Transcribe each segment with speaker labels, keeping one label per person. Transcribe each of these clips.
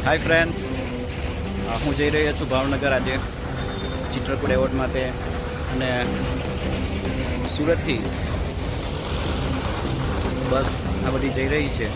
Speaker 1: Hi friends, હું જઈ રહ્યો છું ભાવનગર આજે ચિત્રકૂટ એવોર્ડ માટે અને સુરતથી બસ આ બધી જઈ રહી છે.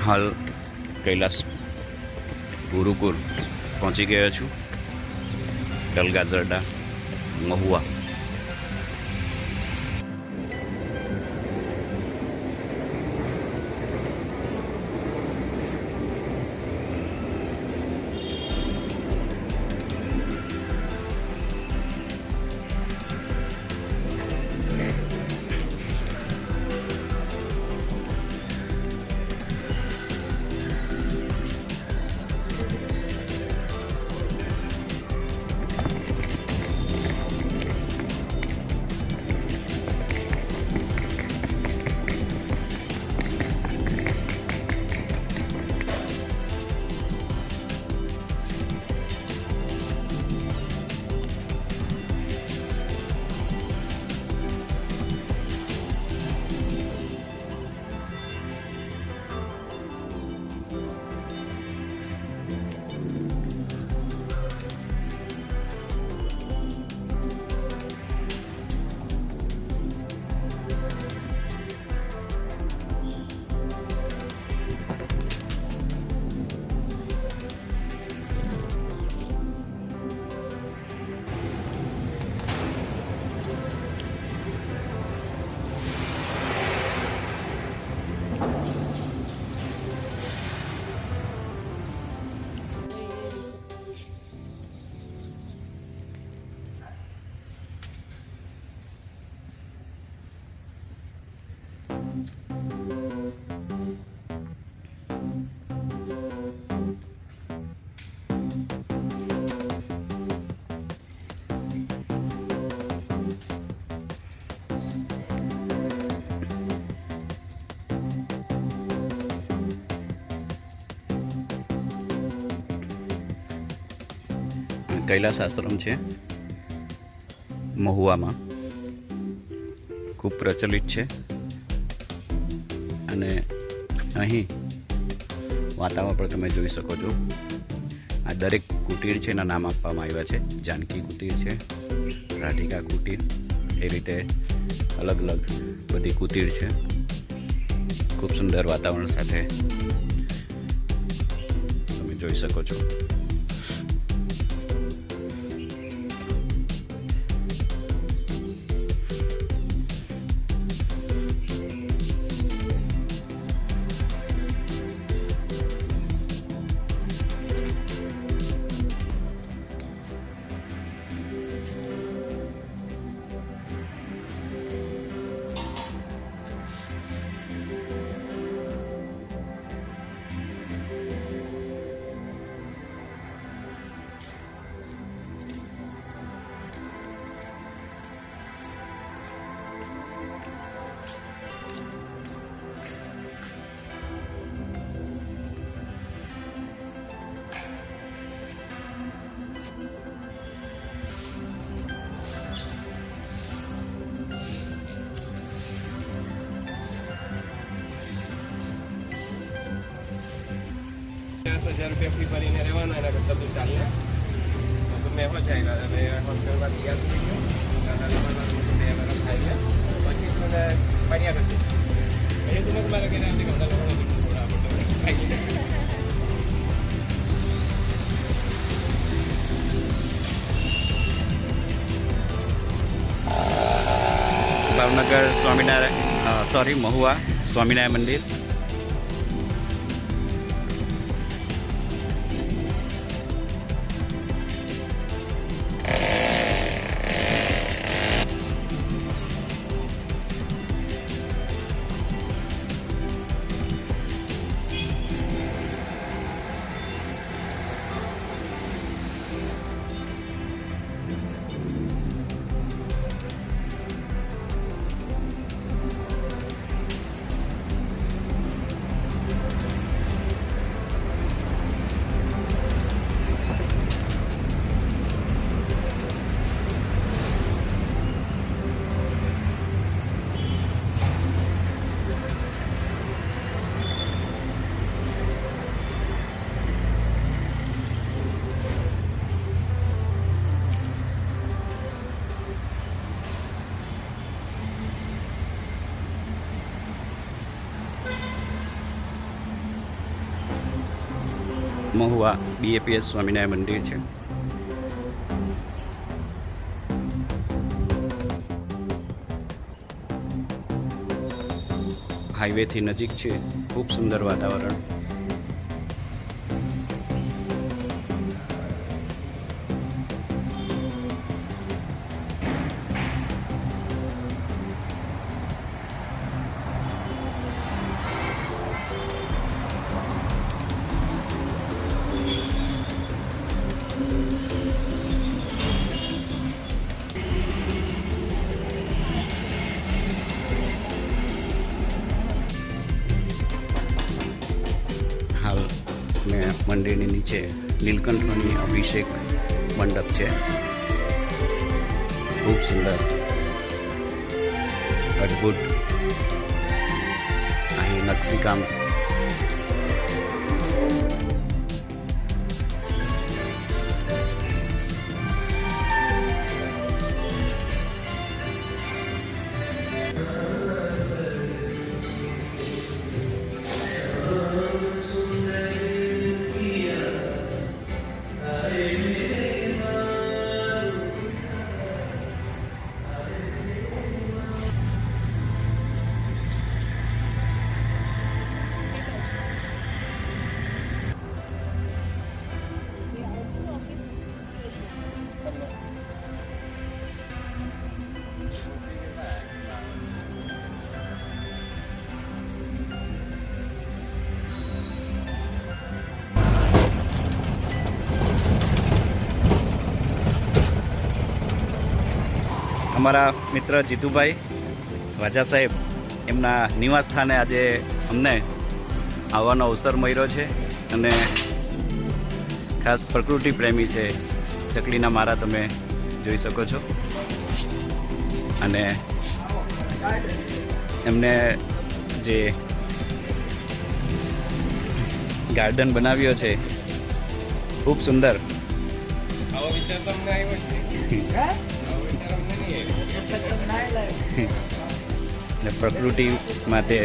Speaker 1: હાલ કૈલાસ ગુરુકુળ પહોંચી ગયો છું. ગલગાજરડા મહુવા. કૈલાસ આશ્રમ છે મહુવામાં, ખૂબ પ્રચલિત છે અને અહીં વાતાવરણ પર તમે જોઈ શકો છો. આ દરેક કુટીર છે એના નામ આપવામાં આવ્યા છે. જાનકી કુટીર છે, રાધિકા કુટીર, એ રીતે અલગ અલગ બધી કુટીર છે. ખૂબ સુંદર વાતાવરણ સાથે તમે જોઈ શકો છો.
Speaker 2: 10,000 रुपया फी भरीने રહેવાના એના કરતાં તો ચાલે તો મેં હો જાય અને હોસ્ટેલમાં તૈયાર થઈ ગયો દાદા લોકોના 2 વર્ષ થઈ ગયા પછી મને ફર્યા કરતી એ તો મને મારા ઘરે આવતી દાદા લોકોને થોડા મોટો ખાઈ
Speaker 1: ભાવનગર સ્વામિનારાયણ સોરી મહુવા સ્વામિનારાયણ મંદિર. મહુવા BAPS સ્વામિનારાયણ મંદિર છે. હાઈવેથી નજીક છે, ખૂબ સુંદર વાતાવરણ. મંદિરની નીચે નીલકંઠની અભિષેક મંડપ છે, ખૂબ સુંદર અદ્ભુત. અહીં નકશીકામ અમારા મિત્ર જીતુભાઈ વાજા સાહેબ એમના નિવાસ સ્થાને આજે અમને આવવાનો અવસર મળ્યો છે અને ખાસ પ્રકૃતિ પ્રેમી છે. ચકલીના મારા તમે જોઈ શકો છો અને એમને જે ગાર્ડન બનાવ્યો છે ખૂબ સુંદર.
Speaker 2: આવો વિચાર તમને આવ્યો છે?
Speaker 1: ને પ્રકૃતિ માટે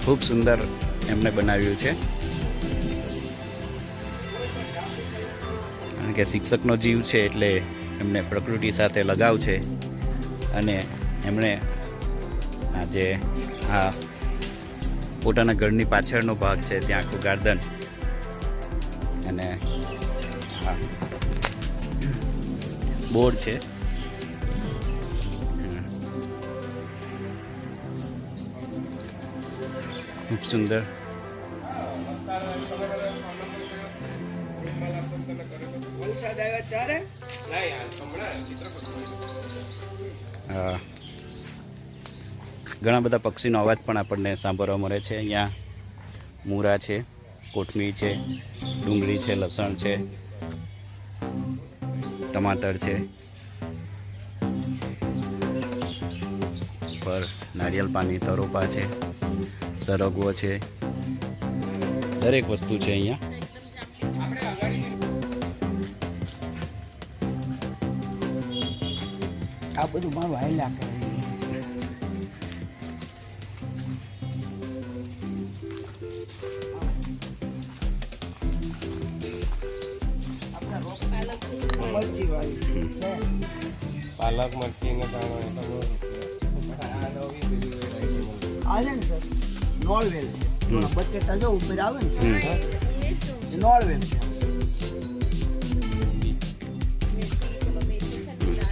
Speaker 1: ખૂબ સુંદર એમને બનાવ્યું છે. કારણ કે શિક્ષકનો જીવ છે એટલે એમને પ્રકૃતિ સાથે લગાવ છે અને એમણે આજે આ પોતાના ઘરની પાછળનો ભાગ છે ત્યાં આખું ગાર્ડન અને બોર્ડ છે. ખૂબ સુંદર. ઘણા બધા પક્ષીનો અવાજ પણ આપણને સાંભળવા મળે છે. અહીંયા મૂરા છે, કોથમીર છે, ડુંગળી છે, લસણ છે, ટમાટર છે, પર નારિયેલ પાણી, તરોપા છે, સરગવો છે, દરેક વસ્તુ છે અહીંયા.
Speaker 2: આપણે અગાડી
Speaker 3: આ બધું મારું હાલ્યા કરે. મરચી વાળી છે.
Speaker 2: પાલક મરચી ને ધાણા એ તો બહુ આ નવી પેલી variety મળી.
Speaker 3: આ છે ને સર નોળવેલ છે.
Speaker 1: હમ.
Speaker 3: બટેટા જો ઉપર આવે ને
Speaker 1: હમ.
Speaker 3: એ નોળવેલ છે.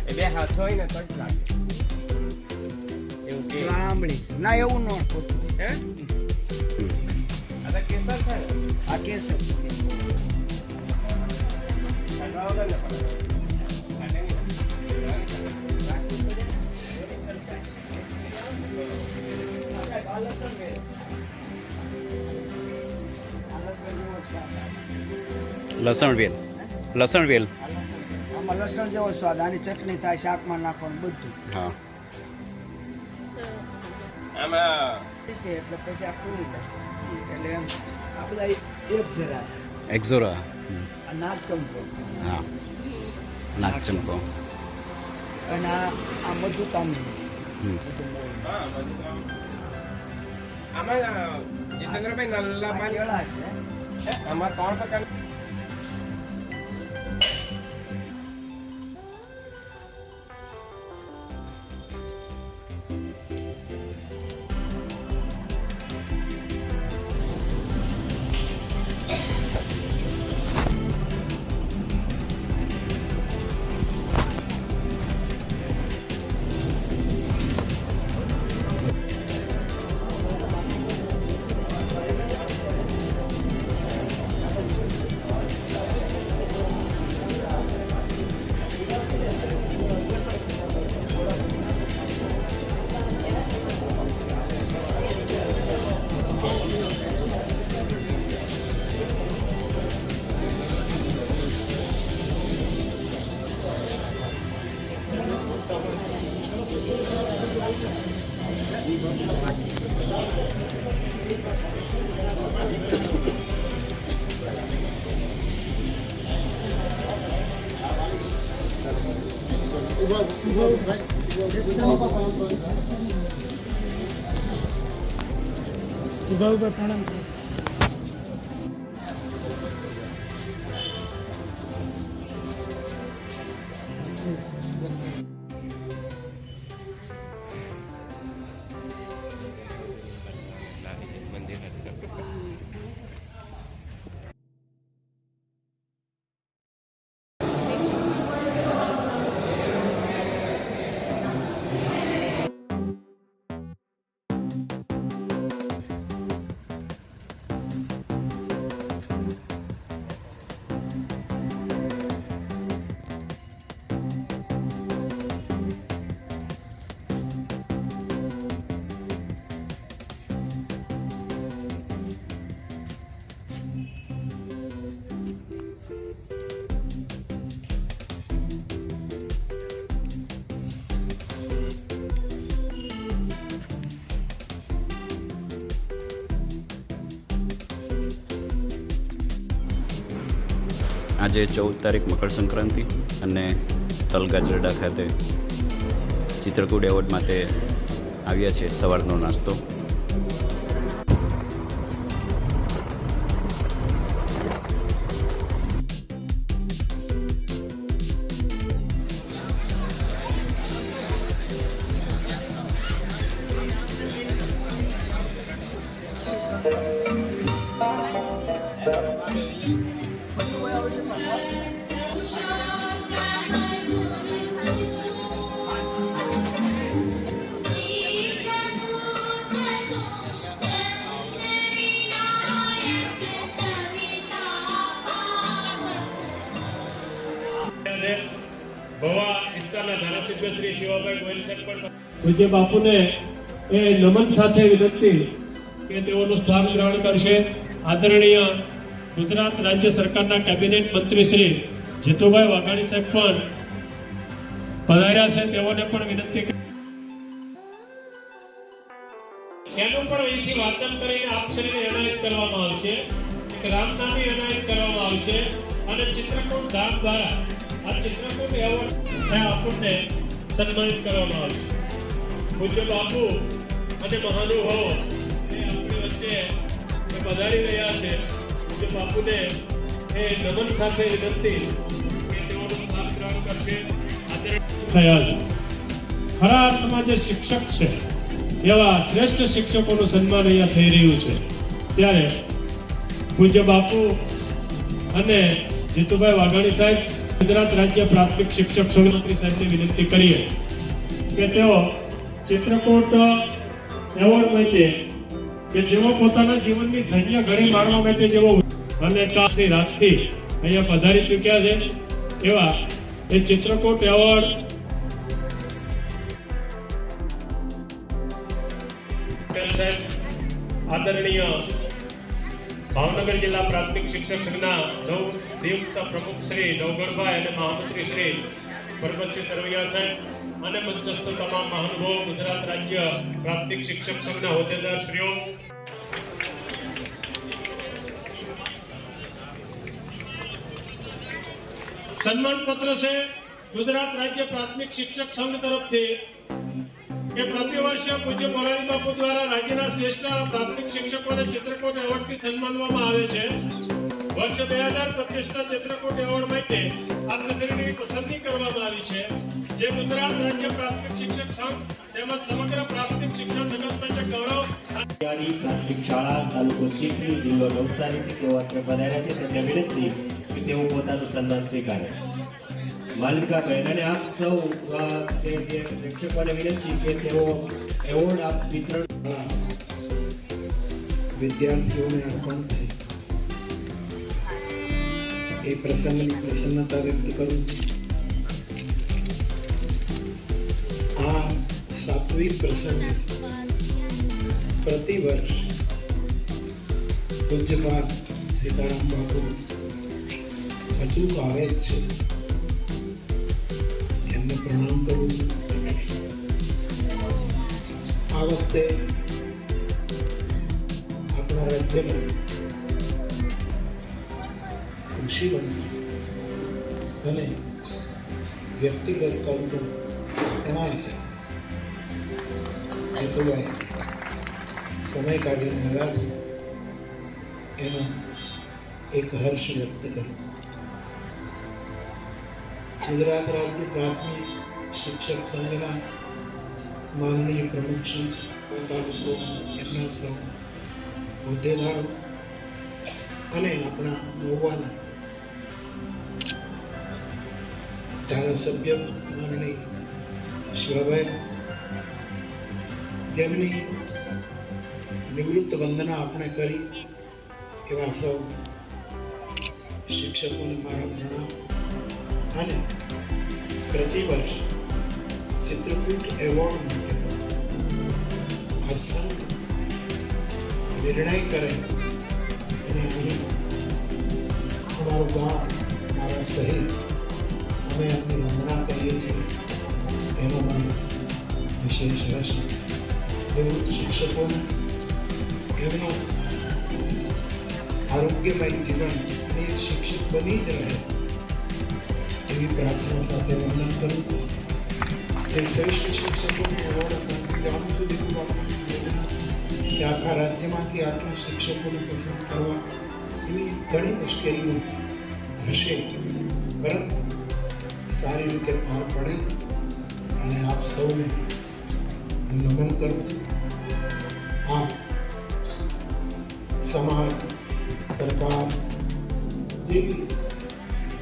Speaker 2: એ બે હાથ હોય ને તો જ લાગે એવું કે
Speaker 3: આંબળી ના એવું ન ખોટું.
Speaker 2: હે આ તો કેસર છે ને
Speaker 3: આ કેસર
Speaker 2: ખાવા વગર ને પણ ખાટે નહીં.
Speaker 3: આ લસણ વેલ. આ લસણ જેવો સ્વાદ આવે.
Speaker 1: લસણ વેલ.
Speaker 3: આ લસણ. આમાં લસણ જેવો સ્વાદ. આની ચટણી થાય, શાકમાં નાખવાનું બધું
Speaker 1: હા.
Speaker 2: આમાં
Speaker 3: છે એટલે પછી આ પૂરી થશે. એટલે એમ આ બધા એક જરા છે.
Speaker 1: એક્ઝોરા.
Speaker 3: આ નાગ ચંપો
Speaker 1: હા, નાગચંપો.
Speaker 3: અને આ મધુકામી.
Speaker 1: હમ.
Speaker 2: હા બધું કામ. આમાં જીતેન્દ્રભાઈ નલ્લા
Speaker 3: આ
Speaker 2: પાન
Speaker 3: કેળા છે.
Speaker 2: આમાં 3 પ્રકાર મંદિર
Speaker 1: આજે 14 તારીખ મકર સંક્રાંતિ અને તલગાજરડા ખાતે ચિત્રકૂટ એવોર્ડ માટે આવ્યા છે સવારનો નાસ્તો.
Speaker 4: ભવા વિસ્તારના ધારાસભ્ય શ્રી શિવાભાઈ ગોયલ સાહેબ પણ પૂજ્ય બાપુને એ નમન સાથે વિનંતી કે તેઓનું સ્થાન ગ્રહણ કરશે. આદરણીય ગુજરાત રાજ્ય સરકારના કેબિનેટ મંત્રી શ્રી જીતુભાઈ વાઘાણી સાહેબ પણ પધાર્યા છે. તેઓને પણ વિનંતી એનું પણ અહીંથી વાંચન કરીને આપ શ્રીને એનાયત કરવામાં આવશે. એક રામનામી એનાયત કરવામાં આવશે અને ચિત્રકૂટ ધામ દ્વારા આ ચિત્રકૂટ એવોર્ડ આપણને સન્માનિત કરવામાં આવશે. પૂજ્ય બાપુ અને મહાનુભાવો એ આપણી વચ્ચે પધારી રહ્યા છે. પૂજ્ય બાપુને એ નમન સાથે વિનંતી કે તેઓનું સ્થાન ગ્રહણ કરશે. થયા છે. ખરા અર્થમાં જે શિક્ષક છે એવા શ્રેષ્ઠ શિક્ષકોનું સન્માન અહીંયા થઈ રહ્યું છે. ત્યારે પૂજ્ય બાપુ અને જીતુભાઈ વાઘાણી સાહેબ, ગુજરાત રાજ્ય પ્રાથમિક શિક્ષક સંઘ મંત્રી સાહેબને વિનંતી કરીએ કે તેઓ ચિત્રકૂટ એવોર્ડ માટે કે જેઓ પોતાના જીવનની ધન્ય ઘડી માણવા માટે જેઓ અને કાલથી રાતથી અહીંયા પધારી ચૂક્યા છે એવા એ ચિત્રકૂટ એવોર્ડ આદરણીય ભાવનગર જિલ્લા પ્રાથમિક શિક્ષક સંઘના નવનિયુક્ત પ્રમુખ શ્રી નવગણભાઈ અને મહામંત્રી શ્રી પરબતસિંહ સરવૈયા સાહેબ અને મંચસ્થ તમામ મહાનુભાવો, ગુજરાત રાજ્ય પ્રાથમિક શિક્ષક સંઘના હોદ્દેદાર શ્રીઓ, સન્માન પત્ર છે ગુજરાત રાજ્ય પ્રાથમિક શિક્ષક સંઘ તરફથી કે પ્રતિવર્ષ પૂજ્ય મોરારી બાપુ દ્વારા રાજ્યના શ્રેષ્ઠ પ્રાથમિક શિક્ષકોને ચિત્રકૂટ એવોર્ડથી સન્માનવામાં આવે છે. વર્ષ 2025ના ચિત્રકૂટ એવોર્ડ માટે આપશ્રીની પસંદગી કરવામાં આવી છે, જે ગુજરાત રાજ્ય પ્રાથમિક શિક્ષક સંઘ તેમજ સમગ્ર પ્રાથમિક શિક્ષણ જગત માટે ગૌરવ.
Speaker 5: પ્રાથમિક શાળા તાલુકો ચીખલી જિલ્લો નવસારીથી તેઓ અત્રે પધાર્યા છે. તેમને વિનંતી કે તેઓ પોતાનું સન્માન સ્વીકારે. માલવિકાબેન અને આપ સૌ જે પ્રેક્ષકોને વિનંતી કે તેઓ એવોર્ડ આપ વિતરણ
Speaker 6: વિદ્યાર્થીઓને અર્પણ થાય એ પ્રસંગની પ્રસન્નતા વ્યક્ત કરું છું. આ સાત્વિક પ્રસંગે પ્રતિવર્ષ પૂજ્યપાદ સીતારામ બાપુ અચૂક આવે જ છે. એમને પ્રણામ કરું છું. આ વખતે આપણા રાજ્યમાં કૃષિમંત્રી અને વ્યક્તિગત કહું તો આપણા છે જીતુભાઈ સમય કાઢીને આવ્યા છે, એનો એક હર્ષ વ્યક્ત કરું છું. ગુજરાત રાજ્ય પ્રાથમિક શિક્ષક સંઘના માનનીય પ્રમુખ શ્રી તાલુકો એમના સૌ હોદ્દેદારો અને આપણા મહુવાના ધારાસભ્ય માનનીય શિવાભાઈ, જેમની નિવૃત્ત વંદના આપણે કરી એવા સૌ શિક્ષકોને મારા પ્રણામ. અને પ્રતિવર્ષ ચિત્રકૂટ એવોર્ડ માટે આ સંઘ નિર્ણય કરે અને અહીં અમારું ગામ મારા સહિત અમે એમની વંદના કરીએ છીએ, એનો મને વિશેષ રસ છે. નિવૃત્ત શિક્ષકોને એમનું આરોગ્યમય જીવન અને શિક્ષક બની જ રહે એવી પ્રાર્થના સાથે વંદન કરું છું. એ શ્રેષ્ઠ શિક્ષકોને એવોર્ડ જાણું છું દીકું બાપુની વેદના કે આખા રાજ્યમાંથી આટલા શિક્ષકોને પસંદ કરવા એવી ઘણી મુશ્કેલીઓ હશે, પરંતુ સારી રીતે પાર પડે છે. અને આપ સૌને નમન કરું છું. આપ સમાજ, સરકાર જેવી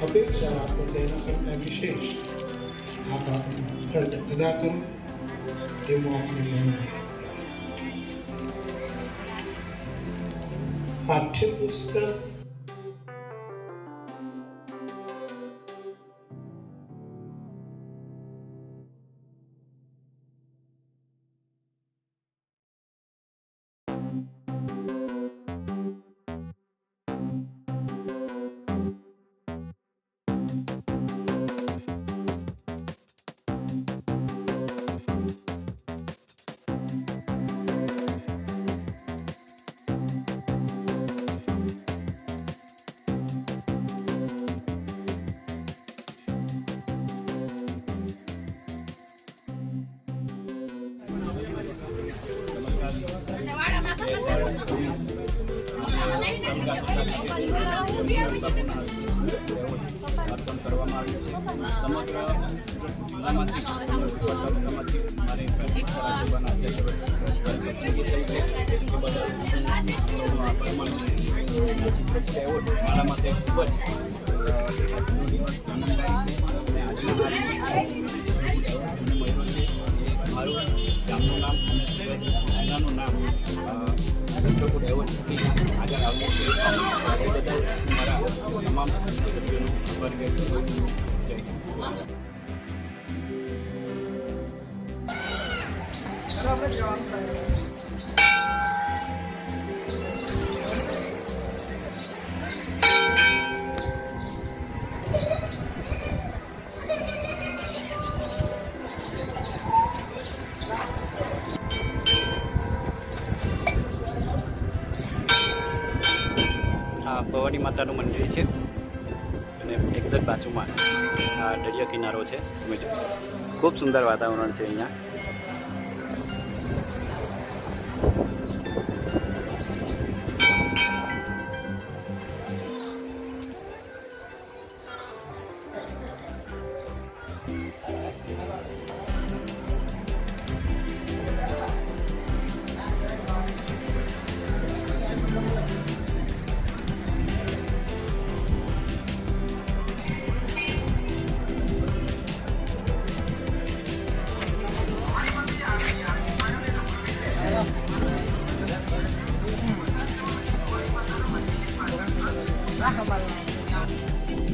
Speaker 6: અપેક્ષા રાખે છે એના કરતાં વિશેષ આપ આપણો ફરજ અદા કરો એવું આપણે માનવું. પાઠ્યપુસ્તક
Speaker 1: અર્પણ કરવામાં આવ્યું છે. સમગ્ર જિલ્લામાંથી તાલુકામાંથી મારે પ્રાથમિક શાળા પસંદગી થઈ છે એ બદલ સૌનો આભાર માનું છું. ચિત્રકૂટ એવોર્ડ મારા માટે ખૂબ જ આજનો દિવસ આનંદદાયી છે અને આજના આ દિવસે મળ્યો છે એ મારું ગામનું નામ અને જિલ્લાનું નામ ચિત્રકૂટ એવોર્ડથી આગળ આવ્યું છે. એ બદલ મારા તમામ સભ્યોનો આભાર વ્યક્ત કરું છું. જય હિન્દ.
Speaker 3: બરાબર જવાનું થાય.
Speaker 1: આ ભવાની માતાનું મંદિર છે અને એક્ઝેક્ટ બાજુમાં આ દરિયા કિનારો છે. તમે જો ખૂબ સુંદર વાતાવરણ છે અહીંયા.
Speaker 3: રાખો બાળકો.